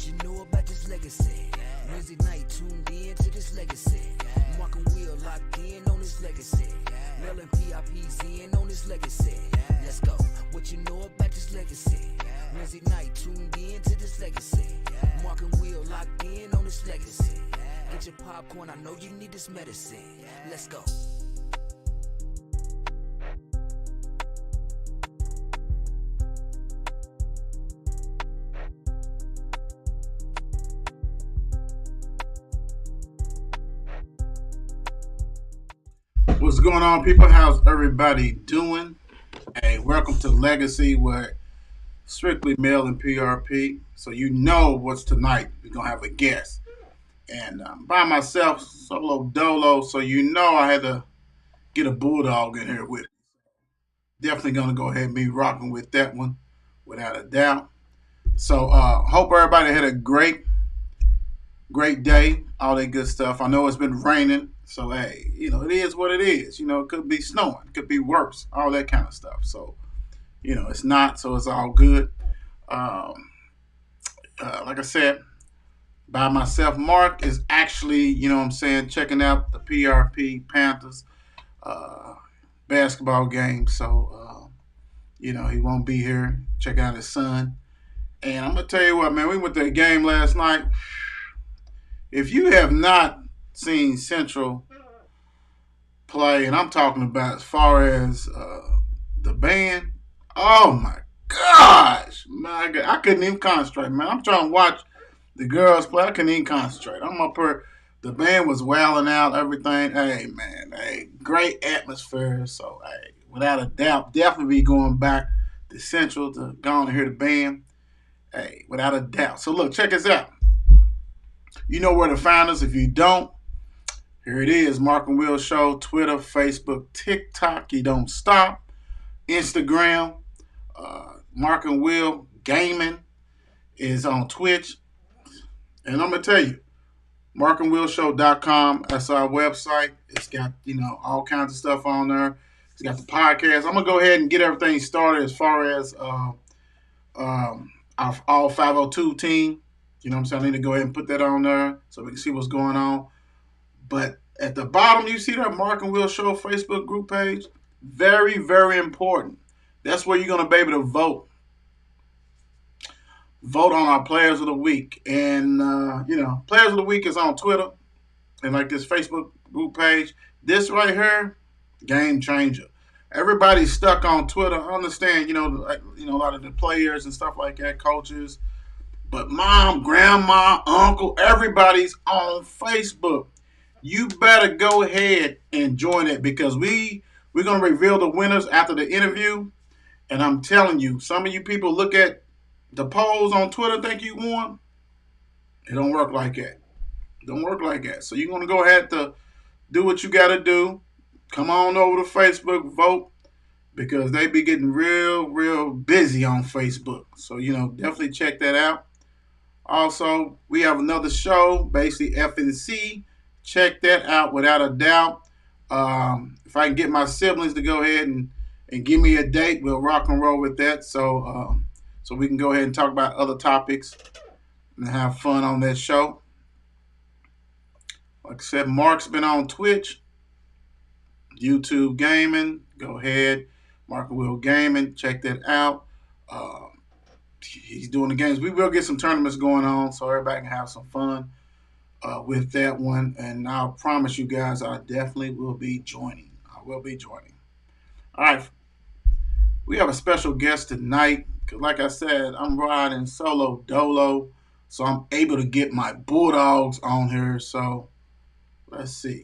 you know about this legacy? Wednesday night, tuned in to this legacy. Mark and Will locked in on this legacy. Mel and PIP's in on this legacy. Let's go. What you know about this legacy? Wednesday night, tuned in to this legacy. Mark and Will locked in on this legacy. Get your popcorn, I know you need this medicine. Let's go. What's going on, people? How's everybody doing? Hey, welcome to Legacy, where strictly Mel and PRP. So you know what's tonight. We're going to have a guest. And by myself, solo dolo, so you know I had to get a bulldog in here with me. Definitely going to go ahead and be rocking with that one, without a doubt. So hope everybody had a great day, all that good stuff. I know it's been raining. So, hey, it is what it is. It could be snowing. It could be worse. All that kind of stuff. So, it's not. So, it's all good. Like I said, by myself, Mark is actually, checking out the PRP Panthers basketball game. So, he won't be here. Check out his son. And I'm going to tell you what, man, we went to a game last night. If you have not seen Central play, and I'm talking about as far as the band, oh my gosh, man, I couldn't even concentrate, man. I'm trying to watch the girls play. I couldn't even concentrate. The band was wailing out, everything. Hey, man, great atmosphere. So, without a doubt, definitely be going back to Central to go on and hear the band. Hey, without a doubt. So, look, check us out. You know where to find us. If you don't, here it is, Mark and Will Show, Twitter, Facebook, TikTok. You don't stop. Instagram, Mark and Will Gaming is on Twitch. And I'm going to tell you, markandwillshow.com, that's our website. It's got, all kinds of stuff on there. It's got the podcast. I'm going to go ahead and get everything started as far as our All 502 team. I need to go ahead and put that on there so we can see what's going on. But at the bottom, you see that Mark and Will Show Facebook group page. Very, very important. That's where you're going to be able to vote. Vote on our Players of the Week. And, Players of the Week is on Twitter and like this Facebook group page. This right here, game changer. Everybody's stuck on Twitter. I understand, a lot of the players and stuff like that, coaches. But mom, grandma, uncle, everybody's on Facebook. You better go ahead and join it because we're going to reveal the winners after the interview. And I'm telling you, some of you people look at the polls on Twitter, think you won. It don't work like that. Don't work like that. So you're going to go ahead to do what you got to do. Come on over to Facebook, vote, because they be getting real, real busy on Facebook. So, definitely check that out. Also, we have another show, basically FNC. Check that out without a doubt. If I can get my siblings to go ahead and give me a date, we'll rock and roll with that. So we can go ahead and talk about other topics and have fun on that show. Like I said, Mark's been on Twitch, YouTube Gaming. Go ahead, Mark and Will Gaming. Check that out. He's doing the games. We will get some tournaments going on so everybody can have some fun with that one. And I'll promise you guys I definitely will be joining. I will be joining. All right. We have a special guest tonight. Because like I said, I'm riding solo dolo. So I'm able to get my Bulldogs on here. So let's see.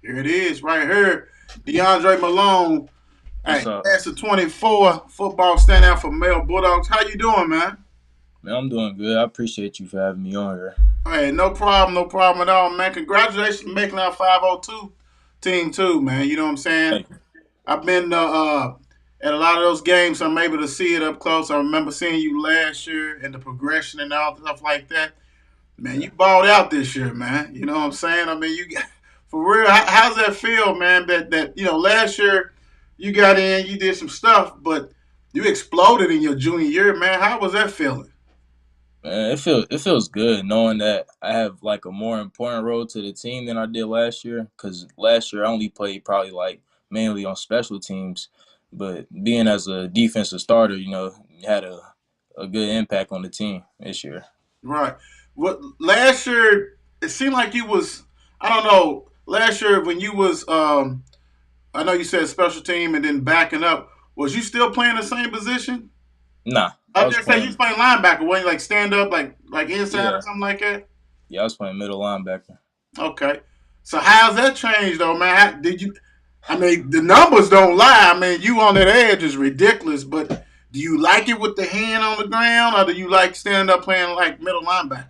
Here it is right here. DeAndre Malone. Hey, that's the 24 football standout for Male Bulldogs. How you doing, man? Man, I'm doing good. I appreciate you for having me on here. Hey, no problem at all, man. Congratulations for making our 502 team too, man. You know what I'm saying? I've been at a lot of those games, so I'm able to see it up close. I remember seeing you last year and the progression and all stuff like that. Man, you balled out this year, man. You know what I'm saying? I mean, you got, for real. How's that feel, man? That last year you got in, you did some stuff, but you exploded in your junior year, man. How was that feeling? Man, it feels good knowing that I have like a more important role to the team than I did last year. Cause last year I only played probably like mainly on special teams, but being as a defensive starter, had a good impact on the team this year. Right. What last year? It seemed like you was. I don't know. Last year when you was, I know you said special team and then backing up. Was you still playing the same position? Nah, I I was just say you was playing. playing linebacker, wasn't you? Like stand up, like inside or Yeah, something like that. yeah, I was playing middle linebacker. Okay. So how's that changed though, man? Did you? I mean, the numbers don't lie. I mean, you on that edge is ridiculous. But do you like it with the hand on the ground, or do you like standing up playing like middle linebacker?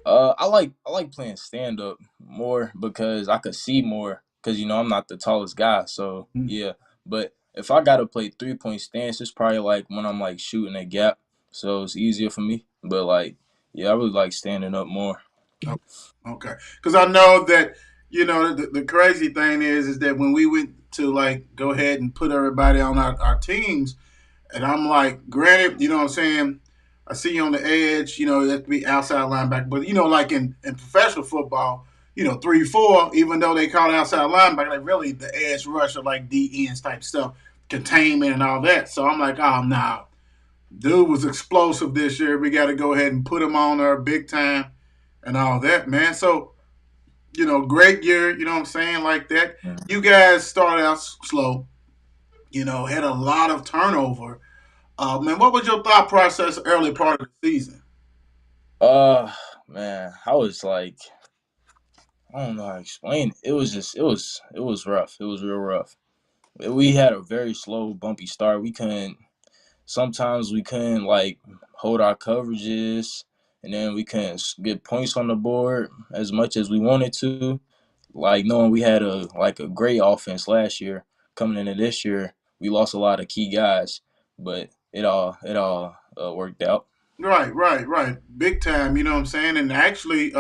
I like playing stand up more because I could see more. Cause I'm not the tallest guy, so yeah. But if I gotta play 3 point stance, it's probably like when I'm like shooting a gap, so it's easier for me. But like, yeah, I really like standing up more. Okay, because I know that the crazy thing is that when we went to like go ahead and put everybody on our teams, and I'm like, granted, you know what I'm saying. I see you on the edge, you have to be outside linebacker, but like in professional football, 3-4, even though they call it outside linebacker, they really the edge rusher like D ends type stuff, containment and all that. So I'm like, oh no, dude was explosive this year. We got to go ahead and put him on there big time and all that, man. So great year, you know what I'm saying, like that. Mhm. You guys started out slow, had a lot of turnover. Man, what was your thought process early part of the season? Uh, man, I was like, I don't know how to explain it. It was just, it was rough. It was real rough. We had a very slow, bumpy start. Sometimes we couldn't like hold our coverages, and then we couldn't get points on the board as much as we wanted to. Like knowing we had a great offense last year, coming into this year, we lost a lot of key guys, but it all worked out. Right, right, right. Big time, you know what I'm saying? And actually,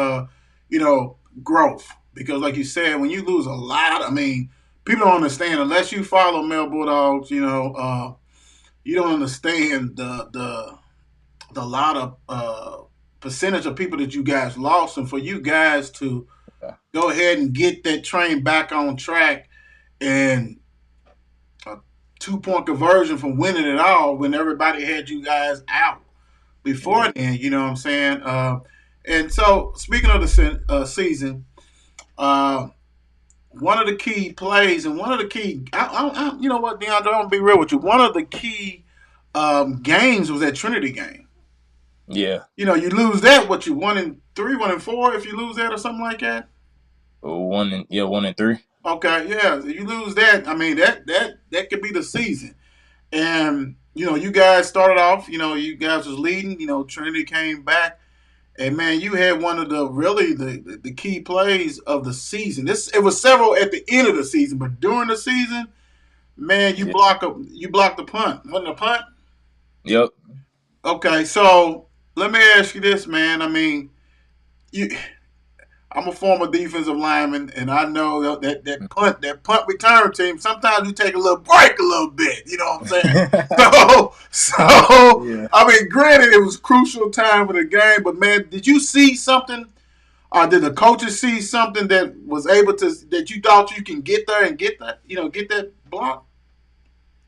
growth. Because like you said, when you lose a lot, I mean, people don't understand unless you follow Male Bulldogs, you don't understand the lot of percentage of people that you guys lost, and for you guys to Yeah, go ahead and get that train back on track and a 2 point conversion from winning it all when everybody had you guys out yeah, before then, you know what I'm saying? And so, speaking of the season, uh, one of the key plays and one of the key, you know what, DeAndre, I'm going to be real with you. One of the key games was that Trinity game. yeah. You lose that, what you 1-3, 1-4 if you lose that or something like that. 1-3. Okay, yeah, you lose that. I mean, that could be the season. And you guys started off. You guys was leading. Trinity came back, and man, you had one of the really the key plays of the season. It was several at the end of the season, but during the season, man, Yeah. you blocked the punt. Wasn't a punt? Yep. Okay, so let me ask you this, man. I mean, you I'm a former defensive lineman, and I know that punt return team. Sometimes we take a little break, a little bit. You know what I'm saying? So Yeah. I mean, granted, it was crucial time for the game, but man, did you see something, or did the coaches see something that was able to that you thought you can get there and get that get that block?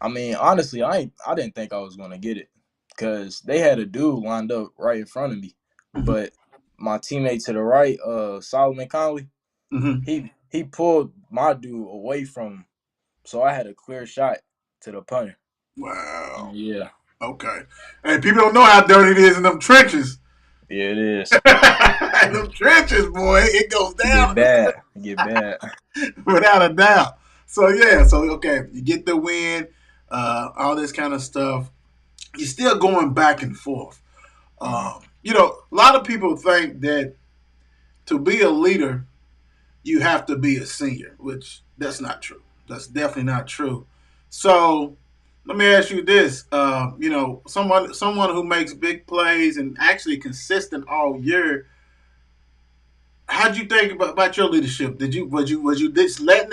I mean, honestly, I didn't think I was gonna get it because they had a dude lined up right in front of me, Mm-hmm. but my teammate to the right, Solomon Conley, Mm-hmm. he pulled my dude away from him, so I had a clear shot to the punter. Wow. Yeah, Okay. Hey, people don't know how dirty it is in them trenches. yeah, it is. Them trenches, boy, it goes It down get bad. It get bad. without a doubt. So yeah, so okay, you get the win, all this kind of stuff. You're still going back and forth. Mhm. A lot of people think that to be a leader, you have to be a senior, which that's not true. That's definitely not true. So let me ask you this: someone who makes big plays and actually consistent all year. How'd you think about your leadership? Was you just letting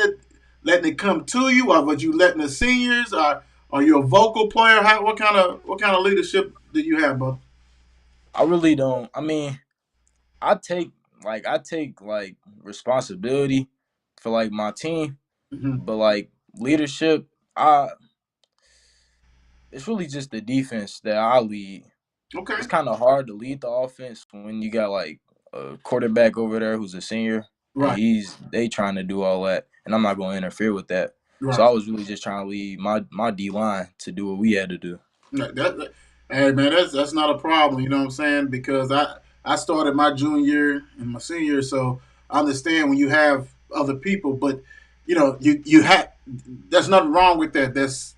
it come to you, or was you letting the seniors, or are you a vocal player? What kind of leadership do you have, bro? I really don't. I mean, I take I take responsibility for like my team, Hmm. but like leadership, I it's really just the defense that I lead. Okay. It's kind of hard to lead the offense when you got like a quarterback over there who's a senior and Right. they trying to do all that, and I'm not going to interfere with that. So Right. I was really just trying to lead my D line to do what we had to do. Hey man, that's not a problem. You know what I'm saying? Because I started my junior year and my senior year, so I understand when you have other people, but you have there's nothing wrong with that. That's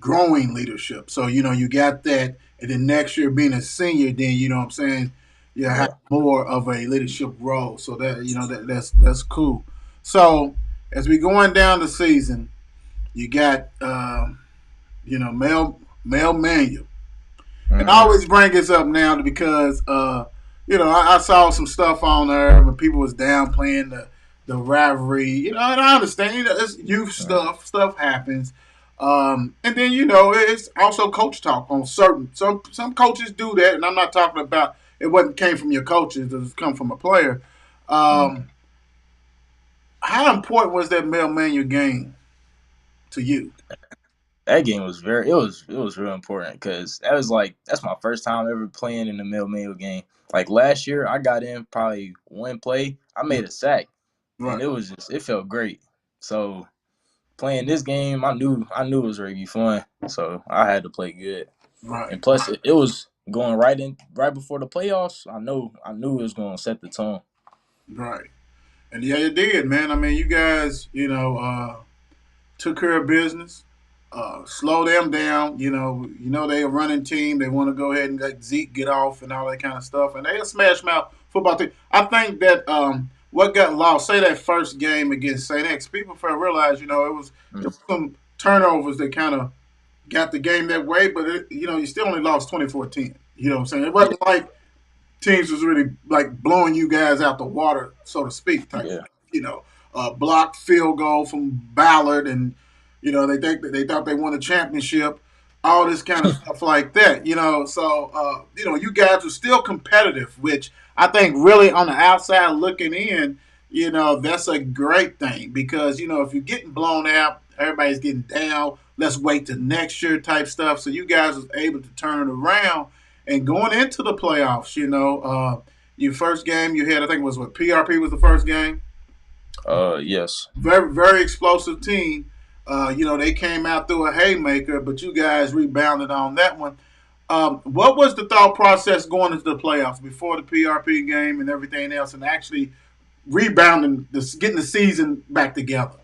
growing leadership. So you got that, and then next year being a senior, then you know what I'm saying you have Yeah. more of a leadership role. So that's cool. So as we going down the season, you got. Mel Manual. And I Hmm. always bring this up now because I saw some stuff on there when people was downplaying the rivalry. And I understand it's youth stuff. Stuff happens. And then it's also coach talk on certain some coaches do that, and I'm not talking about it wasn't came from your coaches, it come from a player. Um, how important was that Mel Manual game to you? That game was it was real important because that's my first time ever playing in the Mill Mayo game. Like last year, I got in probably one play, I made a sack, and Right, it felt great. So playing this game, I knew it was ready to be fun. So I had to play good, right, and plus it was going right before the playoffs. I knew it was going to set the tone. right. And yeah, you did, man. I mean, you guys, took care of business. Slow them down. They a running team. They want to go ahead and let Zeke get off and all that kind of stuff. And they a smash mouth football team. I think that what got lost, say that first game against St. X, people fail realize, it was some turnovers that kind of got the game that way, but you still only lost 24-10. You know what I'm saying? It wasn't like teams was really like blowing you guys out the water, so to speak, type Yeah. stuff. Blocked field goal from Ballard, and they thought they won a championship. All this kind of stuff like that. So you guys are still competitive, which I think really on the outside looking in, that's a great thing because if you're getting blown out, everybody's getting down. Let's wait till next year type stuff. So you guys was able to turn it around and going into the playoffs, your first game you had, I think it was what PRP was the first game. Yes. Very, very explosive team. They came out through a haymaker, but you guys rebounded on that one. What was the thought process going into the playoffs before the PRP game and everything else, and actually rebounding, getting the season back together?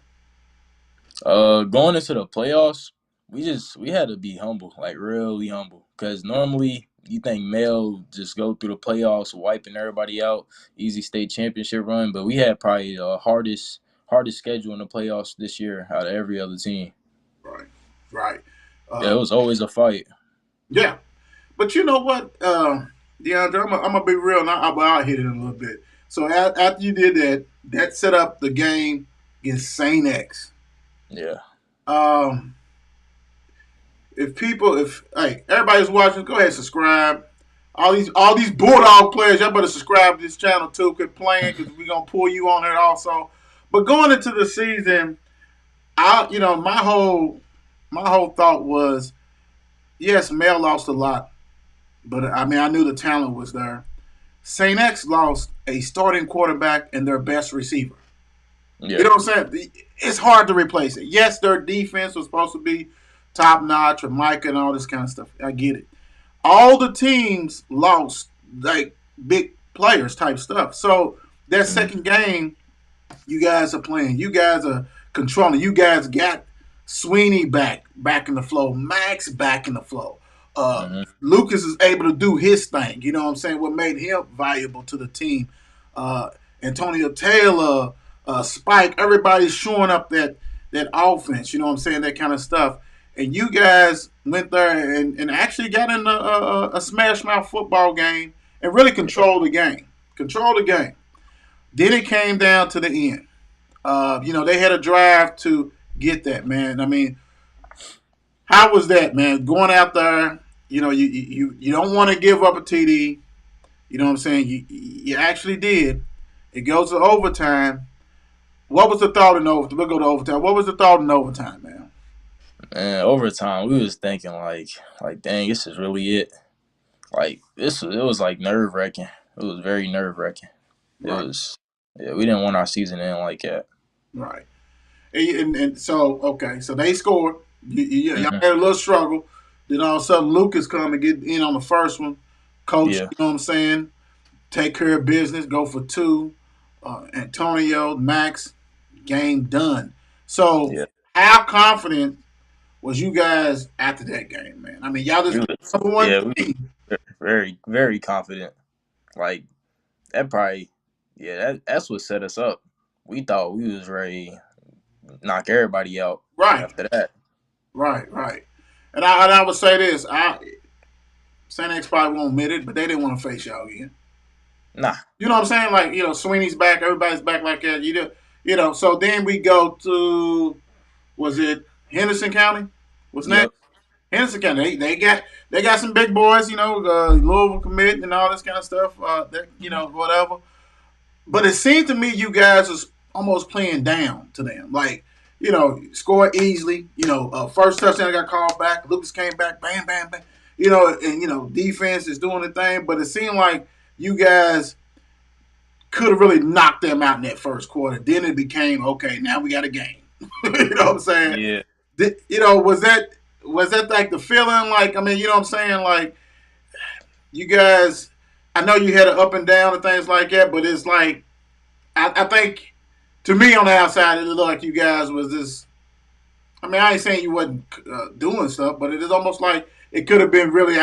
Going into the playoffs, we had to be humble, like really humble, because normally you think Mel just go through the playoffs, wiping everybody out, easy state championship run, but we had probably the hardest schedule in the playoffs this year out of every other team. Right, right. Yeah, it Uh, was always a fight. yeah, but you know what, DeAndre, I'm gonna be real, and I'll hit it in a little bit. So after you did that, that set up the game against Saint X. Yeah. Um, if hey everybody's watching, go ahead and subscribe. All these Bulldog players, y'all better subscribe to this channel too. Quit playing because we're gonna pull you on it also. But going into the season, my whole thought was yes, Mel lost a lot, but I mean I knew the talent was there. Saint X lost a starting quarterback and their best receiver. You Yeah. know what I'm saying? It's hard to replace it. Yes, their defense was supposed to be top notch or Micah and all this kind of stuff. I get it. All the teams lost like big players type stuff. So that Mm-hmm. second game, you guys are playing. You guys are controlling. You guys got Sweeney back in the flow. Max back in the flow. Mm-hmm. Lucas is able to do his thing. You know what I'm saying? What made him valuable to the team? Uh, Antonio Taylor, Spike, everybody's showing up that offense. You know what I'm saying? That kind of stuff. And you guys went there and actually got in a smash mouth football game and really controlled the game. Control the game. Then it came down to the end. They had a drive to get that, man. I mean, how was that, man? Going out there, you don't want to give up a TD. You know what I'm saying? You actually did. It goes to overtime. What was the thought in overtime? We'll go to overtime. What was the thought in overtime, man? And overtime, we was thinking like, dang, this is really it. Like it was like nerve wracking. It was very nerve wracking. It Right, was, yeah, we didn't want our season to end like that. right. And so okay, so they scored. Y'all Hmm. had a little struggle. Then all of a sudden Lucas come and get in on the first one. Coach, Yeah, you know what I'm saying? Take care of business. Go for two. Antonio, Max, game done. So yeah, how confident was you guys after that game, man? I mean, y'all just we beat was, the number one yeah, we team. was very very confident. Like that probably, yeah, that's what set us up. We thought we was ready to knock everybody out Right, after that. right. And I would say this: Saint X probably won't admit it, but they didn't want to face y'all again. Nah. You know what I'm saying? Like, Sweeney's back, everybody's back like that. So then we go to, was it Henderson County? What's next? Yep. Henderson County. They got some big boys. Louisville commit and all this kind of stuff. Whatever. But it seemed to me you guys was almost playing down to them. Like, score easily. First touchdown got called back. Lucas came back, bam, bam, bam. And defense is doing the thing. But it seemed like you guys could have really knocked them out in that first quarter. Then it became, okay, now we got a game. You know what I'm saying? Yeah. Was that like the feeling? Like, I mean, you know what I'm saying? Like, you guys, I know you had an up and down and things like that, but it's like, I think, to me on the outside, it looked like you guys was this. I mean, I ain't saying you wasn't doing stuff, but it is almost like it could have been really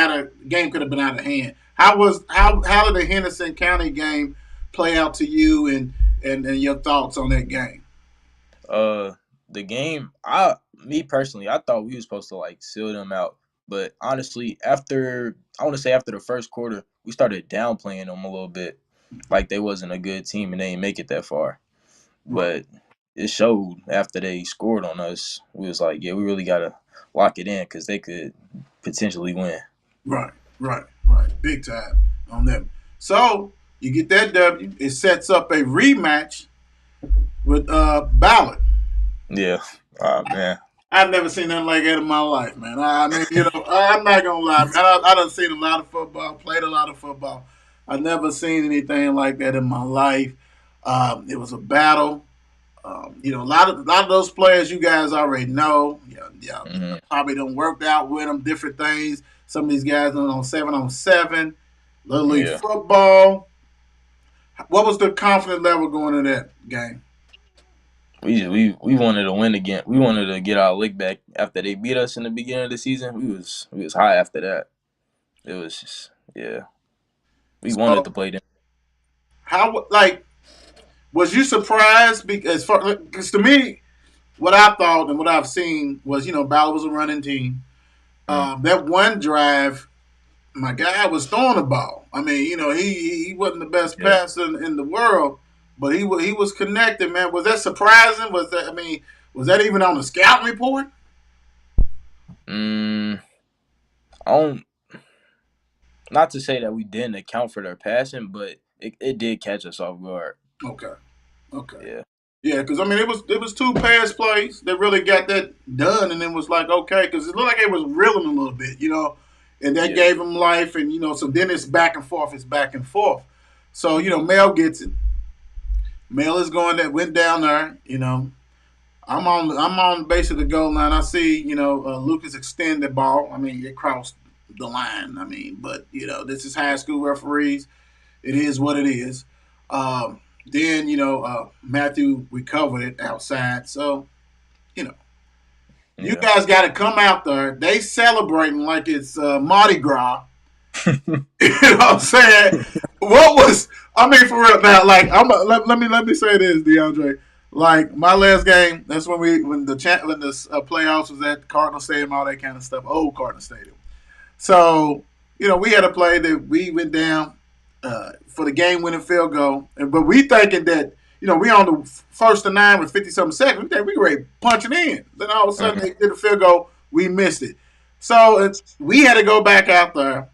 game could have been out of hand. How did the Henderson County game play out to you and your thoughts on that game? Uh, the game, me personally, I thought we were supposed to like seal them out, but honestly, I want to say after the first quarter, we started downplaying them a little bit, like they wasn't a good team and they didn't make it that far. Right, But it showed after they scored on us. We was like, yeah, we really gotta lock it in because they could potentially win. right. Big time on them. So you get that W. It sets up a rematch with Ballard. Yeah. Man. I've never seen nothing like that in my life, man. I mean, I'm not gonna lie, man. I done seen a lot of football, played a lot of football. I've never seen anything like that in my life. It was a battle. A lot of those players you guys already know. Hmm. Probably done worked out with them, different things. Some of these guys on 7-on-7, Little League Yeah. football. What was the confidence level going into that game? We wanted to win again. We wanted to get our lick back after they beat us in the beginning of the season. We was high after that. It was just, yeah. We wanted So to play them. how like was you surprised? Because to me, what I thought and what I've seen was Ballard was a running team. Mm. That one drive, my guy was throwing the ball. I mean, he wasn't the best Yeah. passer in the world, but he was connected, man. Was that surprising? Was that even on the scouting report? Mm, I don't. Not to say that we didn't account for their passing, but it did catch us off guard. Okay, okay, Yeah. yeah, because I mean it was two pass plays that really got that done, and then was like okay, because it looked like it was reeling a little bit, and that Yeah. gave him life, and so then it's back and forth, So Mel gets it. Mel is going that went down there, I'm on basically the goal line. I see, Lucas extend the ball. I mean, it crossed the line. I mean, but this is high school referees. It is what it is. Then Matthew recovered it outside. So you know, you Yeah. guys got to come out there. They celebrating like it's Mardi Gras. You know what I'm saying? What was I mean for real now? Like let me say this, DeAndre. Like my last game, that's when the playoffs was at Cardinal Stadium, all that kind of stuff, old Cardinal Stadium. So we had a play that we went down for the game-winning field goal, but we thinking that we on the first and 9 with 50 something seconds. We think we were ready to punch it in. Then all of a sudden Hmm. they did a field goal, we missed it. So we had to go back out there,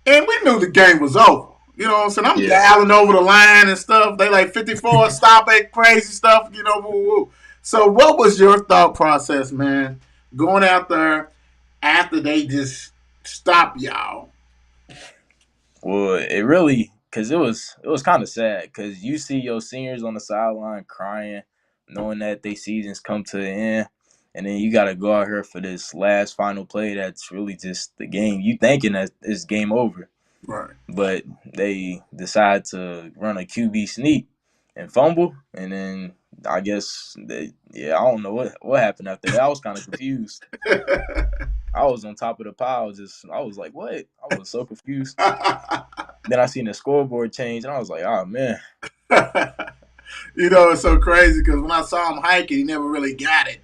and we knew the game was over. You know what I'm saying? I'm Yeah. dialing over the line and stuff. They like 54, stop it, crazy stuff, woo woo. So what was your thought process, man, going out there after they just stopped y'all? Well, it really, cause it was kind of sad, cause you see your seniors on the sideline crying, knowing that they seasons come to the end, and then you got to go out here for this last final play. That's really just the game. You thinking that it's game over, Right. but they decide to run a QB sneak and fumble, and then I guess I don't know what happened after that. I was kind of confused. I was on top of the pile, I was like, what? I was so confused. Then I seen the scoreboard change, and I was like, oh man. It's so crazy because when I saw him hiking, he never really got it.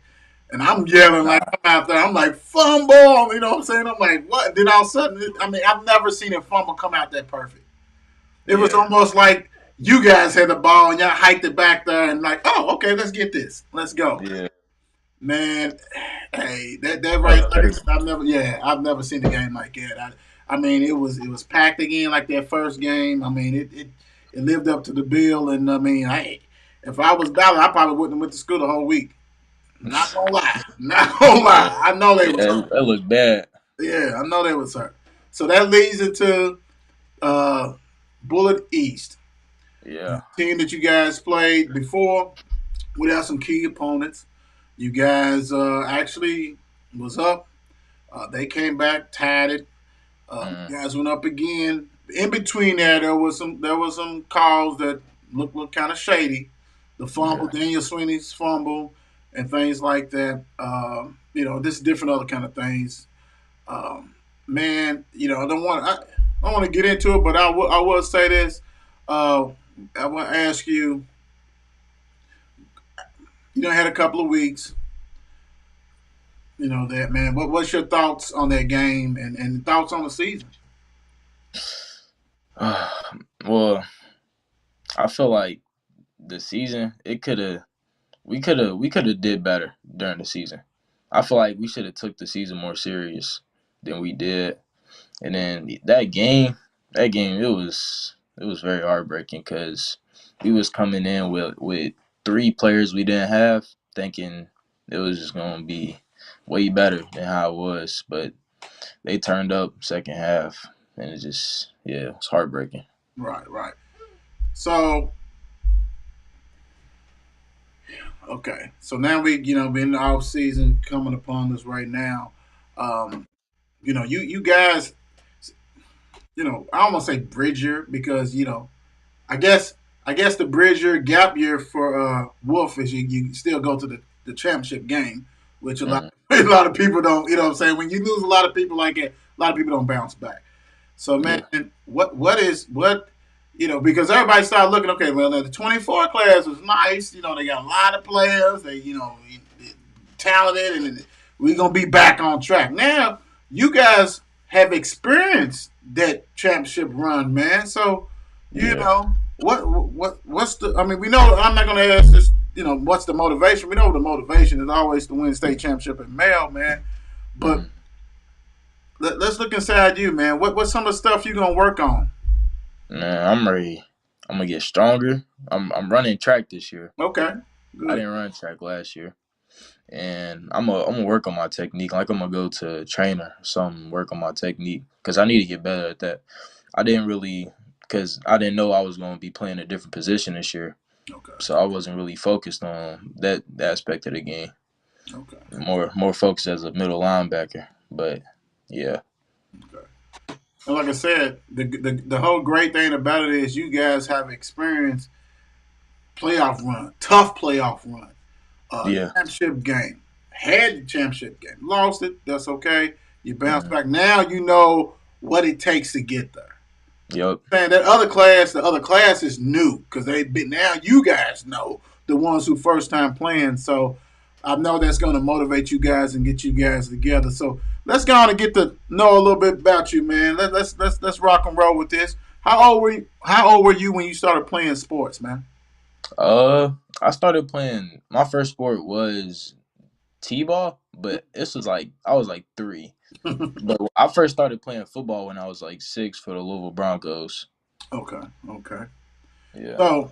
And I'm yelling like Nah, I'm out there. I'm like, fumble. You know what I'm saying? I'm like, what? Then all of a sudden, I mean, I've never seen a fumble come out that perfect. It was yeah, almost like you guys had the ball and y'all hiked it back there and like, oh, okay, let's get this. Let's go. yeah. Man, hey, that That right was there, crazy. I've never seen a game like that. I mean, it was packed again like that first game. I mean, it lived up to the bill, and I mean, if I was Dallas, I probably wouldn't have went to school the whole week. Not gonna lie, not gonna Yeah, lie. I know they was yeah. hurt. That looked bad. Yeah, I know they was hurt. So that leads into uh, Bullet East, Yeah. team that you guys played before. We have some key opponents. You guys actually was up. They came back, tied it. Mm, You guys went up again. In between there was some calls that looked kind of shady. The fumble, yeah. Daniel Sweeney's fumble, and things like that. Just different other kind of things. Man, I don't want to get into it, but I will say this. Uh, I want to ask you. Had a couple of weeks. That man. What's your thoughts on that game and thoughts on the season? Well, I feel like the season we could have did better during the season. I feel like we should have took the season more serious than we did. And then that game, it was very heartbreaking because we was coming in with three players we didn't have, thinking it was just gonna be way better than how it was. But they turned up second half, and it was heartbreaking. Right, right. So okay, so now we in the off season coming upon us right now. Um, you guys, I almost say bridger because I guess I guess the bridger gap year for Wolf is you still go to the championship game, which a lot Mm, a lot of people don't. You know what I'm saying? When you lose a lot of people like it, a lot of people don't bounce back. So man, yeah, because everybody started looking, okay, well the 24 class was nice, they got a lot of players, they talented, and we're gonna be back on track. Now you guys have experienced that championship run, man. So, yeah, what's the I mean, we know I'm not gonna ask this, what's the motivation? We know the motivation is always to win state championship in Male, man. But mm. let's look inside you, man. What's some of the stuff you gonna work on? Man, I'm ready. I'm gonna get stronger. I'm running track this year. Okay, I good. didn't run track last year, and I'm gonna work on my technique. Like I'm gonna go to a trainer, or something, work on my technique because I need to get better at that. I didn't really because I didn't know I was gonna be playing a different position this year, Okay, so I wasn't really focused on that aspect of the game. okay, More focused as a middle linebacker. But yeah, okay. And like I said, the whole great thing about it is you guys have experienced playoff run, tough playoff run, yeah, championship game, had the championship game, lost it. That's okay. You bounce mm, back. Now you know what it takes to get there. yep, Man, the other class is new because they've been. Now you guys know the ones who first time playing. So I know that's going to motivate you guys and get you guys together. So let's go on and get to know a little bit about you, man. Let's rock and roll with this. How old were you when you started playing sports, man? Uh, I started playing. My first sport was t-ball, but this was like I was like 3. But I first started playing football when I was like 6 for the Louisville Broncos. Okay, okay. Yeah. So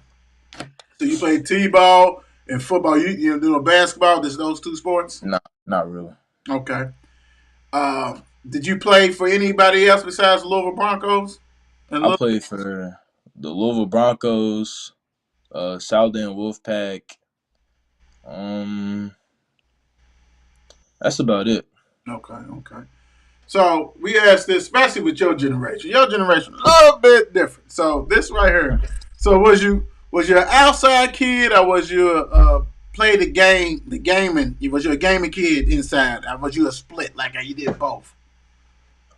you play t-ball and football. You do basketball. Just those two sports. Not really. Okay. Did you play for anybody else besides the Louisville Broncos? And I played for the Louisville Broncos, South End Wolfpack. That's about it. okay, okay. So we asked this, especially with your generation. Your generation a little bit different. So this right here. So was you an outside kid or was you play the gaming? Was you a gaming kid inside or was you a split like you did both?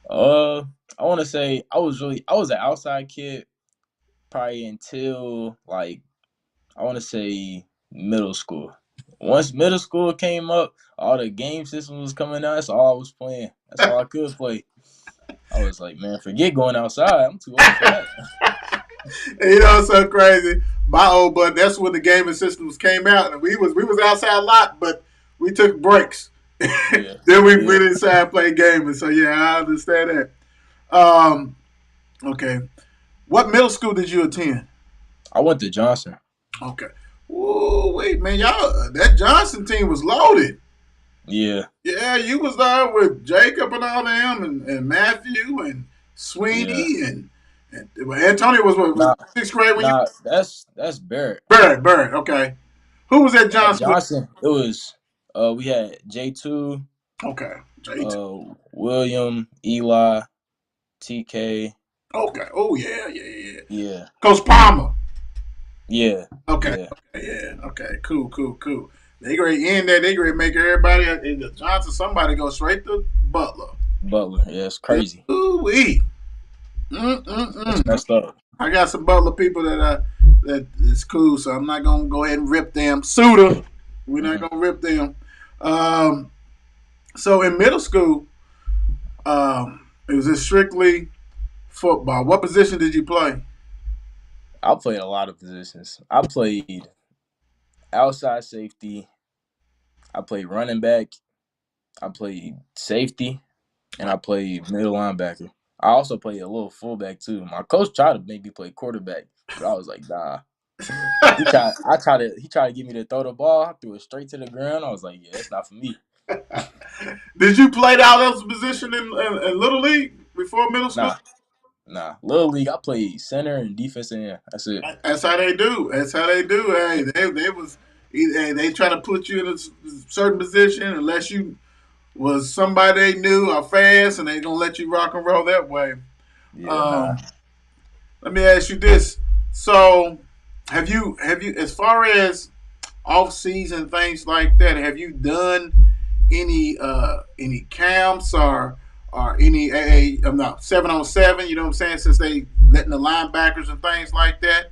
I want to say I was an outside kid probably until like I want to say middle school. Once middle school came up, all the game systems was coming out. That's all I was playing. That's all I could play. I was like, man, forget going outside. I'm too old for that. You know, it's so crazy. My old bud, that's when the gaming systems came out, and we was outside a lot, but we took breaks. Yeah, Then we yeah. went inside and played gaming. So yeah, I understand that. Okay. What middle school did you attend? I went to Johnson. Okay. Whoa, wait, man, y'all, that Johnson team was loaded. Yeah, Yeah, you was there with Jacob and all them, and Matthew and yeah. Sweeney and well, Antonio was Nah, sixth grade when you that's Barrett. Bird. Okay, who was at At Johnson with? Johnson, it was we had J2, Okay, Jay. William, Eli, TK. Okay. Oh yeah. Yeah, Coach Palmer. yeah, Okay. yeah, Okay. Yeah. Okay. Cool. They great in there. They great make everybody in the Johnson. Somebody go straight to Butler. Butler. Yeah, it's crazy. Ooh wee. It's messed up. I got some Butler people that is cool, so I'm not gonna go ahead and rip them. Suda, we're not Hmm. gonna rip them. Um, so in middle school, it was just strictly football. What position did you play? I played a lot of positions. I played outside safety. I played running back. I played safety, and I played middle linebacker. I also played a little fullback too. My coach tried to make me play quarterback, but I was like, nah. He tried to get me to throw the ball. I threw it straight to the ground. I was like, yeah, that's not for me. Did you play out else position in Little League before middle school? Nah, nah. Little league, I played center and defense end. That's it. That's how they do. That's how they do. Hey, they try to put you in a certain position unless you was somebody they knew or fast, and they gonna let you rock and roll that way. Yeah, nah. Um, Let me ask you this: so, have you as far as off season things like that? Have you done any camps or any AA? I'm not 7-on-7. You know what I'm saying? Since they letting the linebackers and things like that.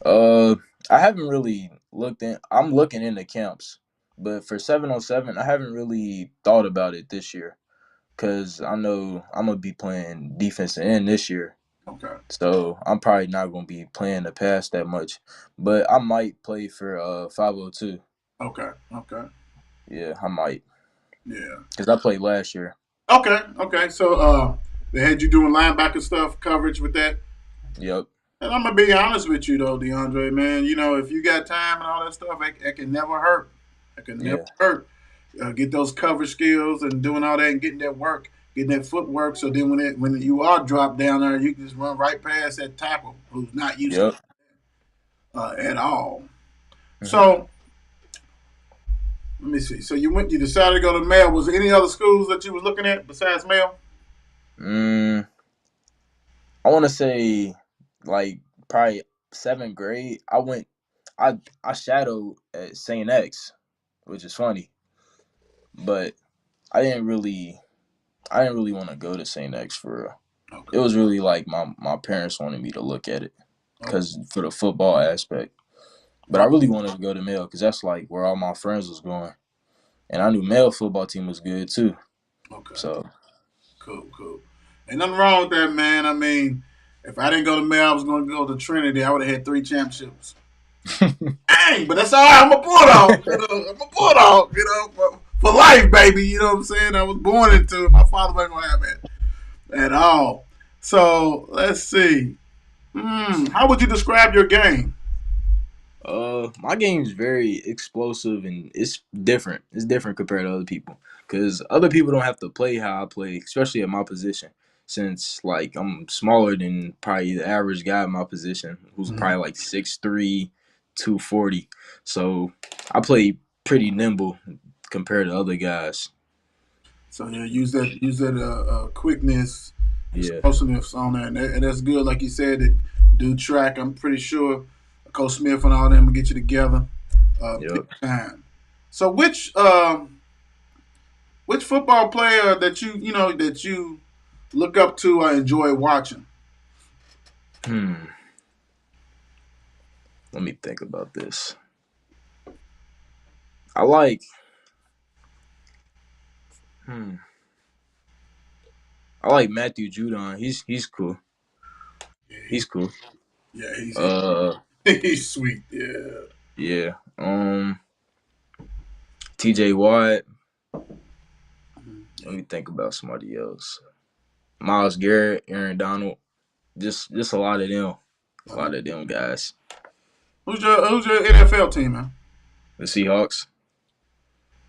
Uh, I haven't really looked in. I'm looking into camps, but for 7-on-7, I haven't really thought about it this year because I know I'm gonna be playing defensive end this year. Okay. So I'm probably not gonna be playing the pass that much, but I might play for 502. Okay. Okay. Yeah, I might Yeah. because I played last year. Okay. Okay. So they had you doing linebacker stuff coverage with that. Yep. And I'm gonna be honest with you though, DeAndre, man. You know, if you got time and all that stuff, it can never hurt. It can never Yeah. hurt. Get those cover skills and doing all that and getting that work, getting that footwork. So then when you are dropped down there, you can just run right past that tackle who's not used to Yep. at all. Hmm. So let me see. So you decided to go to Mail. Was there any other schools that you was looking at besides Mail? Mm, I want to say like probably 7th grade. I shadowed at Saint X, which is funny, but I didn't really want to go to Saint X for real. It Okay. was really like my parents wanted me to look at it Okay. because for the football aspect. But I really wanted to go to Male because that's like where all my friends was going, and I knew Male football team was good too. Okay. So Cool. Ain't nothing wrong with that, man. I mean, if I didn't go to Mail, I was going to go to Trinity. I would have had 3 championships. Dang, but that's all right. I'm a bulldog. I'm a bulldog. for life, baby. You know what I'm saying? I was born into it. My father wasn't gonna have it at all. So let's see. How would you describe your game? My game's very explosive and it's different. It's different compared to other people because other people don't have to play how I play, especially at my position. Since like I'm smaller than probably the average guy in my position, who's Mhm. probably like 6'3", 240. So I play pretty nimble compared to other guys. So yeah, use that quickness, Yeah. explosiveness on there, and that's good. Like you said, to do track. I'm pretty sure Coach Smith and all them will get you together, big Yep. time. So which football player that you look up to or enjoy watching? Hmm. Let me think about this. I like. Hmm. I like Matthew Judon. He's cool. Yeah, He's cool. he's Uh. he's sweet. Yeah. Yeah. TJ Watt. Let me think about somebody else. Miles Garrett, Aaron Donald. Just a lot of them. A lot of them guys. Who's your NFL team, man? The Seahawks.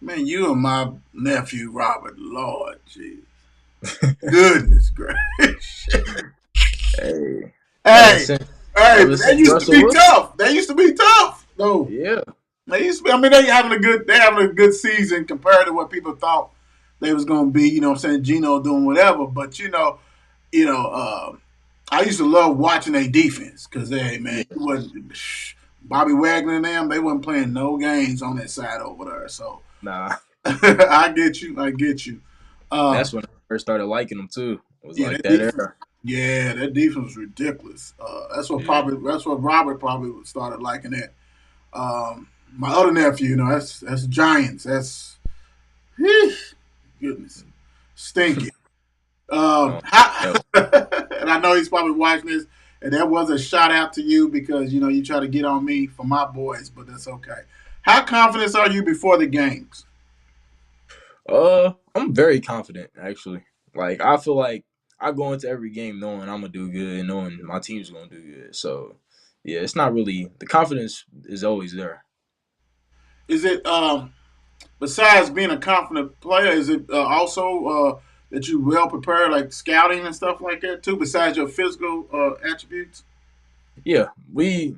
Man, you and my nephew Robert. Lord, jeez, goodness gracious. Hey. Ever Hey, since hey, ever but that since used to Russell be Wilson. tough. That used to be tough. No, Yeah. they used to be. I mean, they having a good season compared to what people thought they was gonna be. You know, what I'm saying Gino doing whatever, but you know, I used to love watching their defense because hey, man, Yeah. you wasn't Bobby Wagner and them. They wasn't playing no games on that side over there. So Nah. I get you. I get you. Uh, That's when I first started liking them too. It was yeah, like that that defense. era. Yeah, that defense was ridiculous. Yeah. That's what Robert probably started liking it. My other nephew, that's Giants. That's goodness, stinky. Um, How, yeah. and I know he's probably watching this, and that was a shout out to you because you try to get on me for my boys, but that's okay. How confident are you before the games? I'm very confident actually. Like I feel like I go into every game knowing I'm gonna do good and knowing my team's gonna do good. So yeah, it's not really the confidence is always there. Is it besides being a confident player? Is it also that you well prepared, like scouting and stuff like that too? Besides your physical attributes. Yeah, we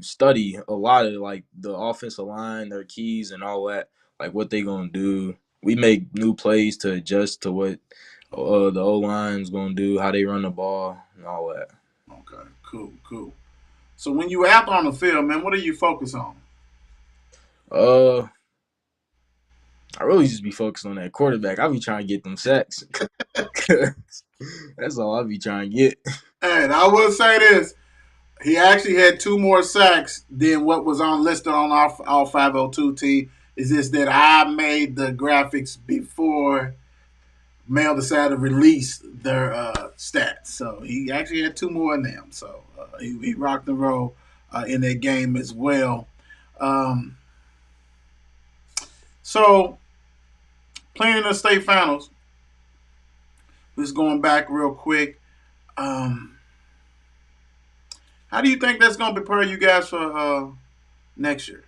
study a lot of like the offensive line, their keys and all that, like what they gonna do. We make new plays to adjust to what the O line's gonna do, how they run the ball, and all that. Okay, cool, cool. So when you out on the field, man, what do you focus on? Uh, I really just be focused on that quarterback. I be trying to get them sacks. That's all I be trying to get. And I will say this: he actually had two more sacks than what was on listed on our 502 team. Is just that I made the graphics before Mail decided to release their stats. So he actually had two more in them. So he rocked and roll in that game as well. Um, so playing in the state finals, just going back real quick. Um, how do you think that's going to prepare you guys for next year?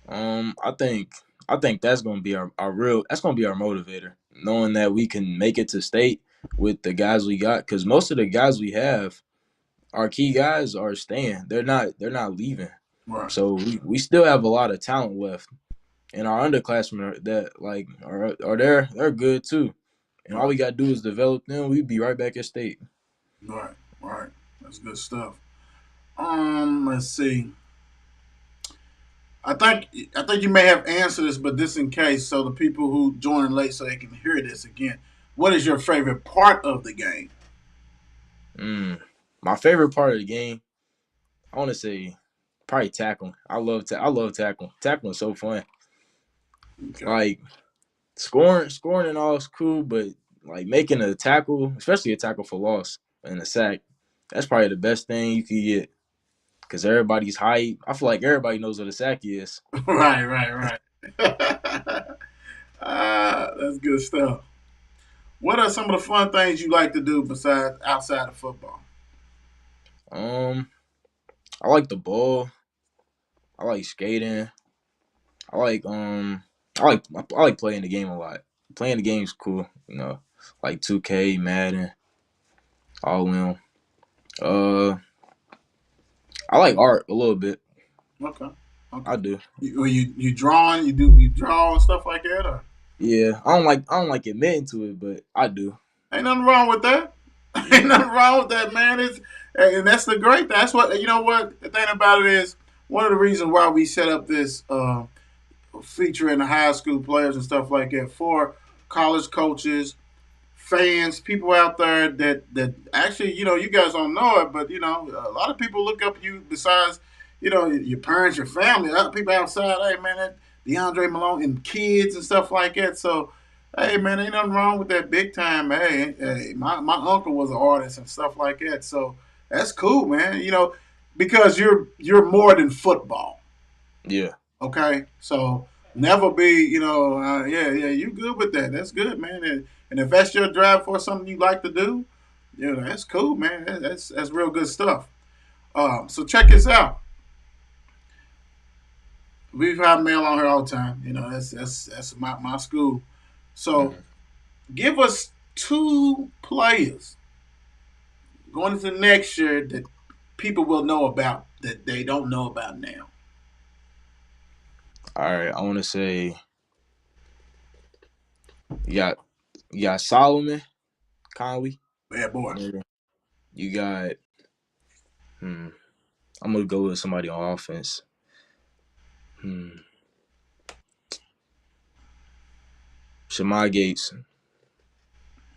I think that's gonna be our real. That's gonna be our motivator, knowing that we can make it to state with the guys we got. Because most of the guys we have, our key guys are staying. They're not leaving. Right, So we still have a lot of talent left, and our underclassmen that like are there. They're good too, and all right, we gotta do is develop them. We'd be right back at state. right, right. That's good stuff. Let's see. I think you may have answered this, but this in case, so the people who join late so they can hear this again. What is your favorite part of the game? Mm. My favorite part of the game, I want to say, probably tackling. I love tackling. Tackling is so fun. Okay. Like scoring and all is cool, but like making a tackle, especially a tackle for loss and a sack, that's probably the best thing you can get because everybody's hype. I feel like everybody knows what a sack is. Right, right, right. That's good stuff. What are some of the fun things you like to do besides outside of football? Um, I like the ball. I like skating. I like I like playing the game a lot. Playing the game's cool, like 2K, Madden, all of them. Uh, I like art a little bit. Okay. Okay. I do. You drawing? You draw and stuff like that? Or? Yeah, I don't like admitting to it, but I do. Ain't nothing wrong with that. Ain't Yeah. nothing wrong with that, man. And that's the great thing. That's what you know. What the thing about it is, one of the reasons why we set up this featuring the high school players and stuff like that for college coaches, fans, people out there that actually, you guys don't know it, but a lot of people look up you besides, your parents, your family, other people outside. Hey man, that DeAndre Malone and kids and stuff like that. So, hey man, ain't nothing wrong with that big time. Hey, my uncle was an artist and stuff like that. So that's cool, man. Because you're more than football. Yeah. Okay, so never be, yeah, you good with that. That's good, man. And if that's your drive for something you like to do, that's cool, man. That's real good stuff. So check this out. We've had mail on here all the time. That's my school. So Hmm. give us two players going into next year that people will know about that they don't know about now. All right, I want to say you got you got Solomon Conley. Bad boy. Yeah. You got hmm, I'm gonna go with somebody on offense. Hmm, Shamar Gates.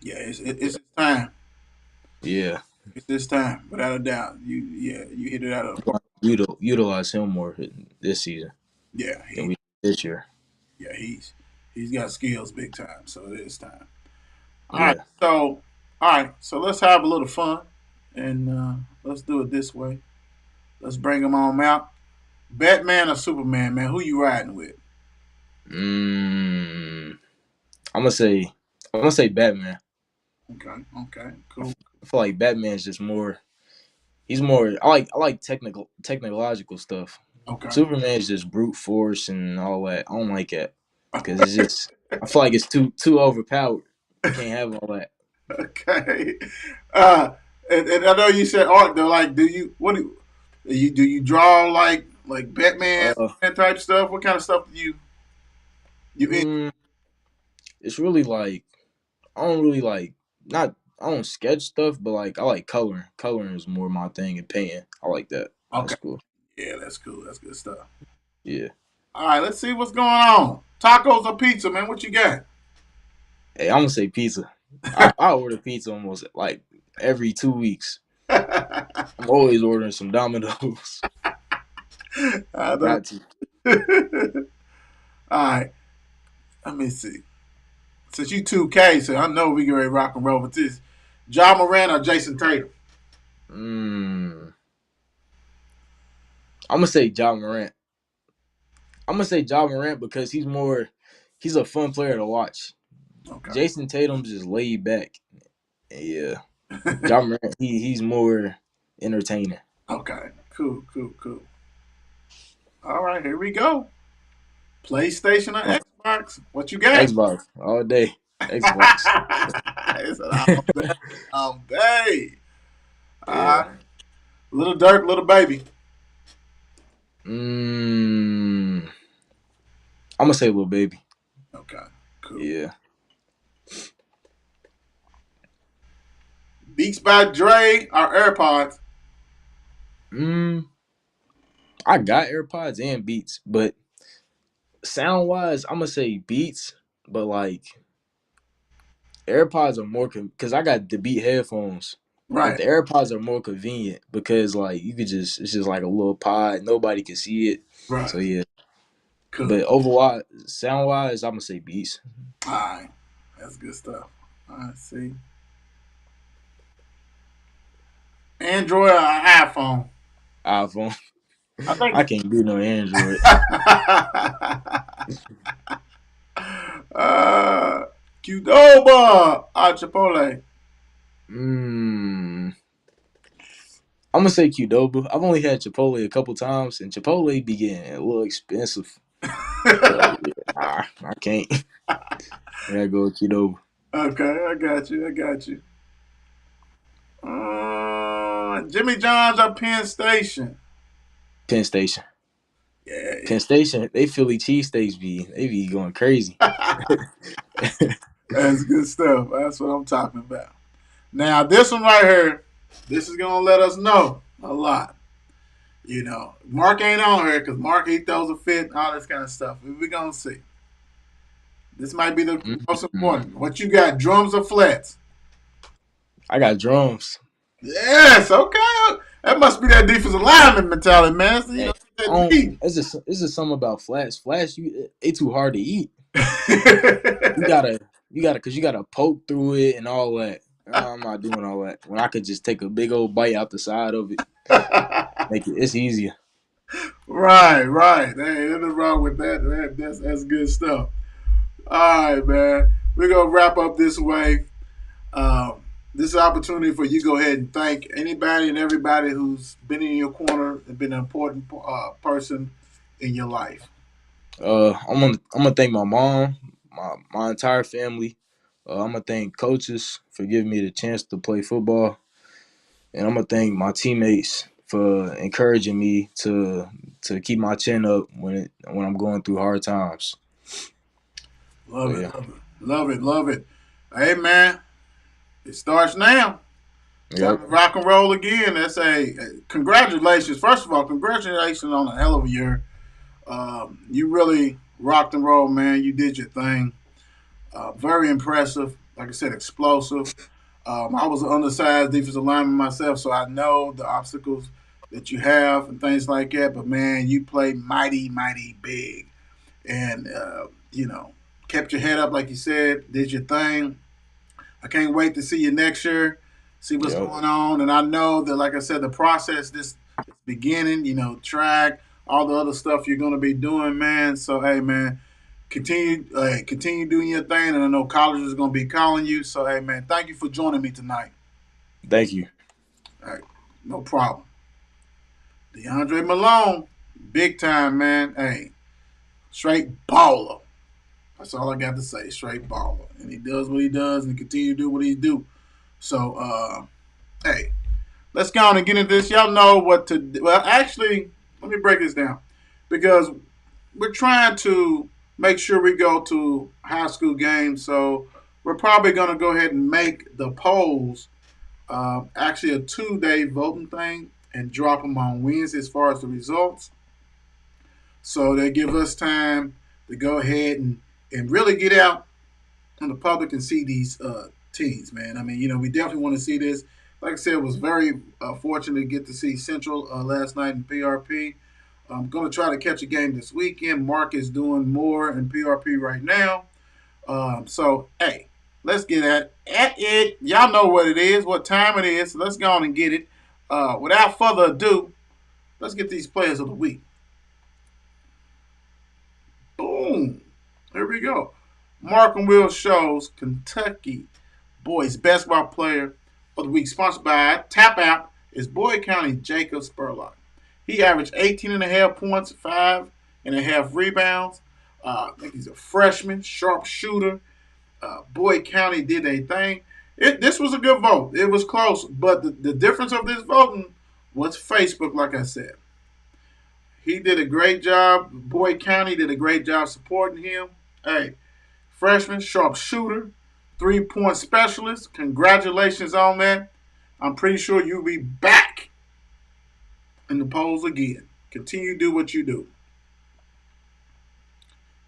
Yeah, it's time. Yeah, It's this time, without a doubt. You hit it out of the park. utilize him more this season Yeah, than we did this year. yeah he's got skills big time. So it is time. All right, Yeah. so let's have a little fun, and let's do it this way. Let's bring them on out. Batman or Superman, man? Who you riding with? Mm, I'm gonna say I'm gonna say Batman. Okay, okay, cool. I feel like Batman's just more. He's more. I like technological stuff. Okay, Superman's just brute force and all that. I don't like that because it's just. I feel like it's too overpowered. You can't have all that. okay. Uh, and I know you said art though. Like, do you draw like Batman Uh, type stuff? What kind of stuff do you in? mm, it's really like I don't really like not. I don't sketch stuff, but like I like coloring. Coloring is more my thing, and painting. I like that. Okay, That's cool. yeah, that's cool. That's good stuff. Yeah. All right, let's see what's going on. Tacos or pizza, man? What you got? Hey, I'm gonna say pizza. I order pizza almost like every 2 weeks. I'm always ordering some Domino's. I know. Got to. All right, let me see. Since you 2K, so I know we can ready to rock and roll with this. John Moran or Jason Tatum? Mm, I'm gonna say John Morant. I'm gonna say John Morant because he's a fun player to watch. Okay. Jason Tatum's just laid back. Yeah. John Morant, he's more entertaining. Okay. Cool, cool, cool. All right, here we go. PlayStation or Xbox? What you got? Xbox all day. Xbox. It's an all day. All day. Yeah. Little Dirk, little baby. Mm, I'm gonna say little baby. Okay, cool. Yeah. Beats by Dre or AirPods? Mm, I got AirPods and Beats, but sound wise, I'm gonna say Beats, but like AirPods are more because I got the Beat headphones, but Right, the AirPods are more convenient because like you could just it's just like a little pod, nobody can see it. right. So yeah, Cool. but overall, sound wise, I'm gonna say Beats. All right. That's good stuff. I see. Android or iPhone? iPhone. I think. I can't do no Android. uh, Qdoba or Chipotle? I'm gonna say Qdoba. I've only had Chipotle a couple times, and Chipotle be getting a little expensive. So yeah, I can't. I gotta go with Qdoba. Okay, I got you. I got you. Jimmy John's or Penn Station? Penn Station. Penn Yeah. Station. They Philly cheesesteaks be going crazy. That's good stuff. That's what I'm talking about. Now, this one right here, this is going to let us know a lot. You know, Mark ain't on here because Mark, he throws a fit and all this kind of stuff. We're going to see. This might be the most important. What you got, drums or flats? I got drums. Yes, okay. That must be that defensive lineman mentality, man. So, you know, that deep. It's just something about flats. Flats, they too hard to eat. You gotta, cause you gotta poke through it and all that. I'm not doing all that. When I could just take a big old bite out the side of it, it's easier. Right. Hey, nothing wrong with that. That's good stuff. All right, man. We're gonna wrap up this way. This is an opportunity for you to go ahead and thank anybody and everybody who's been in your corner and been an important person in your life. I'm gonna thank my mom, my entire family. I'm gonna thank coaches for giving me the chance to play football, and I'm gonna thank my teammates for encouraging me to keep my chin up when I'm going through hard times. Love it, love it. Hey, man, it starts now. Time Yep. to rock and roll again. That's congratulations. First of all, congratulations on a hell of a year. You really rocked and rolled, man. You did your thing. Very impressive. Like I said, explosive. I was an undersized defensive lineman myself, so I know the obstacles that you have and things like that. But man, you played mighty, mighty big, and you know, kept your head up, like you said, did your thing. I can't wait to see you next year, see what's Yep. going on, and I know that, like I said, the process this beginning, you know, track, all the other stuff you're gonna be doing, man. So hey, man, continue doing your thing, and I know college is gonna be calling you. So hey, man, thank you for joining me tonight. Thank you. All right, no problem. DeAndre Malone, big time, man. Hey, straight baller. That's all I got to say. Straight baller, and he does what he does, and continue to do what he do. So, hey, let's go on and get into this. Y'all know what to do. Well, actually, let me break this down because we're trying to make sure we go to high school games. So we're probably going to go ahead and make the polls actually a 2-day voting thing and drop them on Wednesday as far as the results. So they give us time to go ahead and really get out in the public and see these teams, man. I mean, you know, we definitely want to see this. Like I said, was very fortunate to get to see Central last night in PRP. I'm going to try to catch a game this weekend. Mark is doing more in PRP right now. So, hey, let's get at it. Y'all know what it is, what time it is. So let's go on and get it. Without further ado, let's get these players of the week. Boom. Here we go. Mark and Will shows Kentucky boys basketball player of the week, sponsored by Tap Out, is Boyd County Jacob Spurlock. He averaged 18.5 points, 5.5 rebounds. I think he's a freshman, sharp shooter. Boyd County did a thing. This was a good vote. It was close, but the difference of this voting was Facebook, like I said. He did a great job. Boyd County did a great job supporting him. Hey, freshman, sharp shooter, 3-point specialist. Congratulations on that. I'm pretty sure you'll be back in the polls again. Continue to do what you do.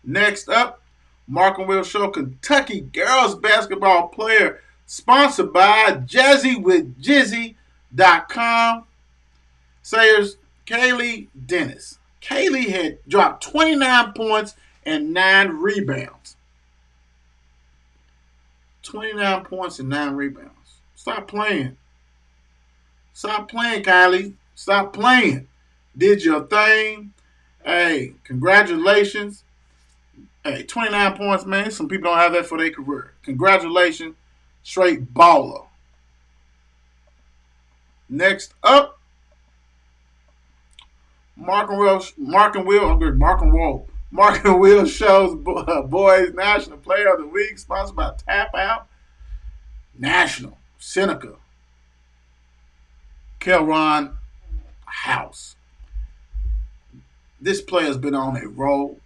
Next up, Mark and Will Show Kentucky girls basketball player, sponsored by JazzyWithJizzy.com. Sayers Kaylee Dennis. Kaylee had dropped 29 points and 9 rebounds. 29 points and 9 rebounds. Stop playing. Stop playing, Kylie. Stop playing. Did your thing. Hey, congratulations. Hey, 29 points, man. Some people don't have that for their career. Congratulations, straight baller. Next up, Mark and Will shows boys National Player of the Week, sponsored by Tap Out National Seneca Kelron House. This player's been on a roll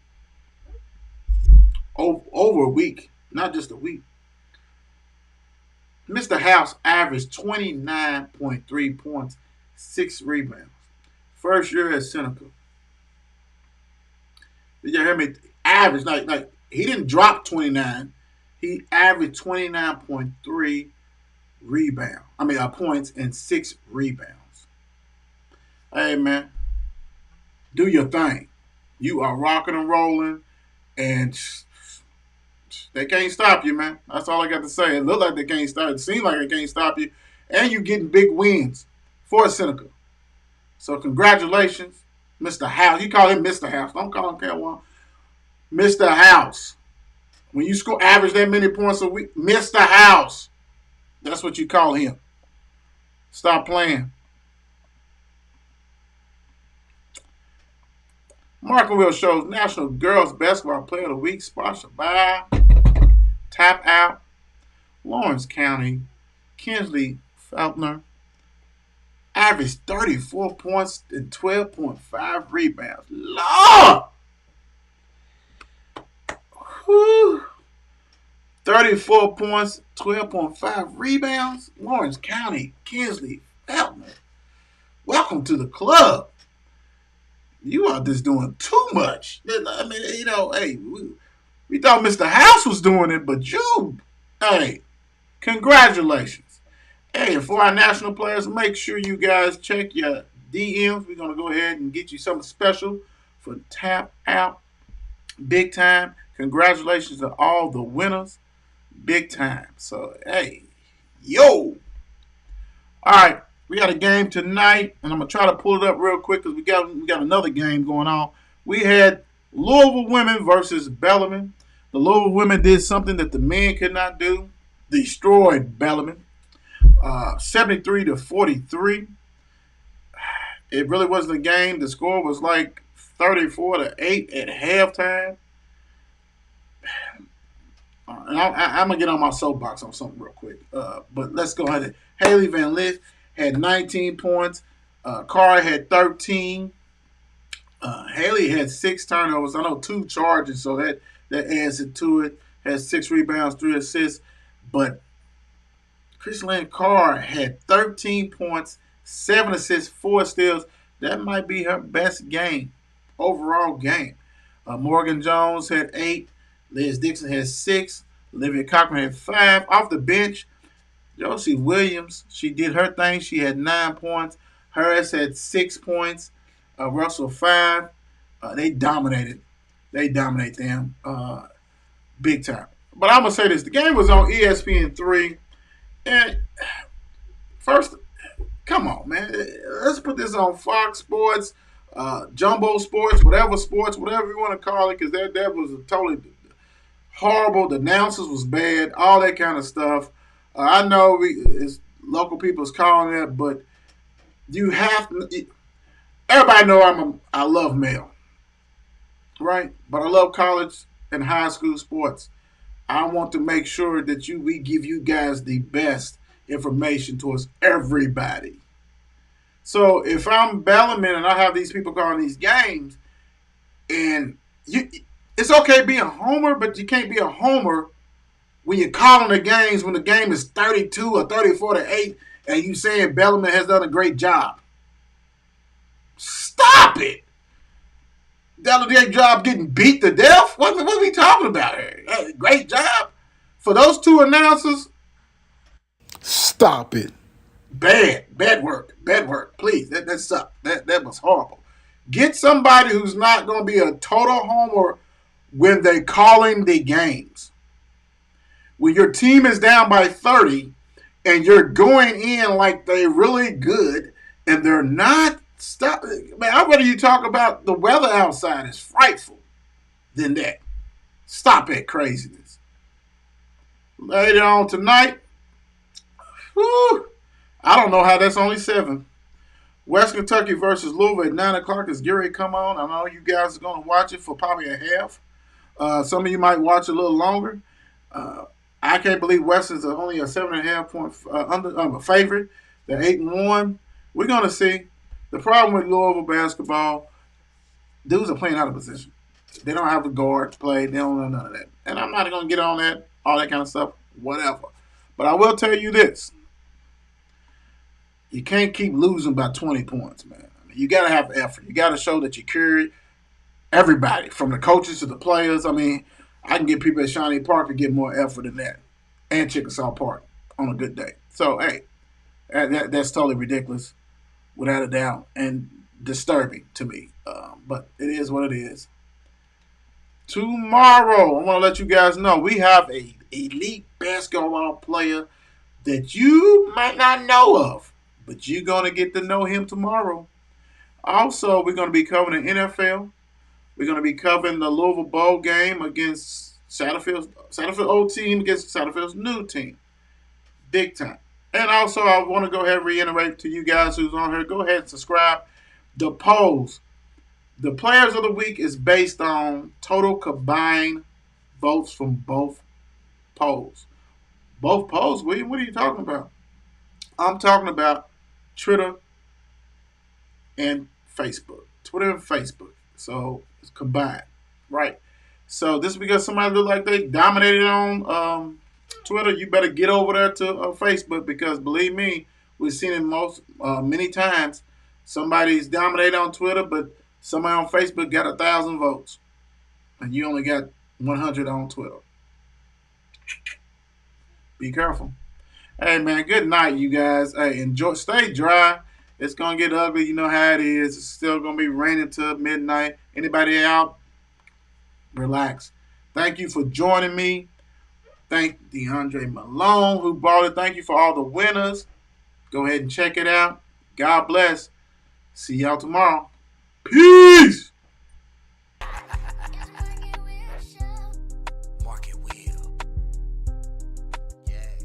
over a week, not just a week. Mr. House averaged 29.3 points, 6 rebounds. First year at Seneca. Did you hear me? Average, like he didn't drop 29. He averaged 29.3 points and 6 rebounds. Hey man, do your thing. You are rocking and rolling, and they can't stop you, man. That's all I got to say. It look like they can't stop. It seems like they can't stop you, and you getting big wins for Seneca. So congratulations, Mr. House. You call him Mr. House. Don't call him K1. Mr. House. When you score average that many points a week, Mr. House. That's what you call him. Stop playing. Mark and Will shows National Girls Basketball Player of the Week, sponsored by Tap Out, Lawrence County, Kinsley Feltner. Averaged 34 points and 12.5 rebounds. Lord! Whew. 34 points, 12.5 rebounds. Lawrence County, Kinsley Feltner. Welcome to the club. You are just doing too much. I mean, hey, we thought Mr. House was doing it, but you, hey, congratulations. Hey, for our national players, make sure you guys check your DMs. We're going to go ahead and get you something special for Tap Out. Big time. Congratulations to all the winners. Big time. So, hey, yo. All right, we got a game tonight, and I'm going to try to pull it up real quick because we got another game going on. We had Louisville women versus Bellarmine. The Louisville women did something that the men could not do. Destroyed Bellarmine. 73-43. It really wasn't a game. The score was like 34-8 at halftime. And I'm going to get on my soapbox on something real quick. But let's go ahead. Haley Van Lith had 19 points. Cara had 13. Haley had 6 turnovers. I know 2 charges, so that adds it to it. Had 6 rebounds, 3 assists. But Chrislyn Carr had 13 points, 7 assists, 4 steals. That might be her best game, overall game. Morgan Jones had 8. Liz Dixon had 6. Olivia Cochran had 5. Off the bench, Josie Williams, she did her thing. She had 9 points. Harris had 6 points. Russell 5. They dominated. They dominate them big time. But I'm going to say this. The game was on ESPN3. And first, come on, man. Let's put this on Fox Sports, Jumbo Sports, whatever you want to call it, because that was a totally horrible. The announcers was bad, all that kind of stuff. I know local people's calling it, but you have to. Everybody know I love Mel, right? But I love college and high school sports. I want to make sure that we give you guys the best information towards everybody. So if I'm Bellarmine and I have these people calling these games, and it's okay being a homer, but you can't be a homer when you're calling the games when the game is 32 or 34-8, and you saying Bellarmine has done a great job. Stop it. Done a great job getting beat to death? What are we talking about here? Great job? For those 2 announcers, stop it. Bad work. Please, that sucked. That was horrible. Get somebody who's not going to be a total homer when they're calling the games. When your team is down by 30 and you're going in like they're really good and they're not, stop. Man, I'd rather you talk about the weather outside is frightful than that. Stop that craziness. Later on tonight, whew, I don't know how that's only 7. West Kentucky versus Louisville at 9 o'clock is getting ready to come on. I know you guys are going to watch it for probably a half. Some of you might watch a little longer. I can't believe West is only a 7.5 point favorite. They're 8-1. We're going to see. The problem with Louisville basketball, dudes are playing out of position. They don't have the guard play. They don't know none of that. And I'm not going to get on that, all that kind of stuff, whatever. But I will tell you this. You can't keep losing by 20 points, man. I mean, you got to have effort. You got to show that you carry everybody, from the coaches to the players. I mean, I can get people at Shawnee Park to get more effort than that, and Chickasaw Park on a good day. So, hey, that's totally ridiculous, without a doubt, and disturbing to me. But it is what it is. Tomorrow, I want to let you guys know we have a elite basketball player that you might not know of, but you're going to get to know him tomorrow. Also, we're going to be covering the NFL. We're going to be covering the Louisville Bowl game against Satterfield's old team against Satterfield's new team. Big time. And also, I want to go ahead and reiterate to you guys who's on here, go ahead and subscribe. The polls. The Players of the Week is based on total combined votes from both polls. Both polls? William, what are you talking about? I'm talking about Twitter and Facebook. Twitter and Facebook. So it's combined, right? So this is because somebody look like they dominated on Twitter. You better get over there to Facebook, because believe me, we've seen it many times. Somebody's dominated on Twitter, but somebody on Facebook got 1,000 votes, and you only got 100 on Twitter. Be careful. Hey man, good night, you guys. Hey, enjoy. Stay dry. It's gonna get ugly. You know how it is. It's still gonna be raining till midnight. Anybody out? Relax. Thank you for joining me. Thank DeAndre Malone who brought it. Thank you for all the winners. Go ahead and check it out. God bless. See y'all tomorrow. Peace. Mark and Will. Yeah.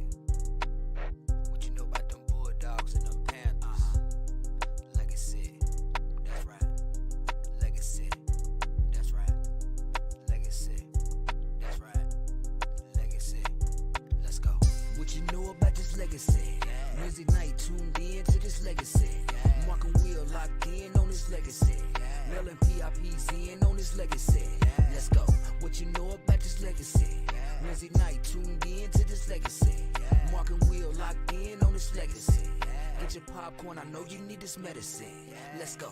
What you know about them Bulldogs and them Panthers? Legacy. That's right. Legacy. That's right. Legacy. That's right. Legacy. Let's go. What you know about this legacy? Wednesday night tuned in to this legacy. Mark and Will locked in on this legacy. Malone PIP's in on this legacy. Let's go. What you know about this legacy? Wednesday night tuned in to this legacy. Mark and Will locked in on this legacy. Get your popcorn, I know you need this medicine. Let's go.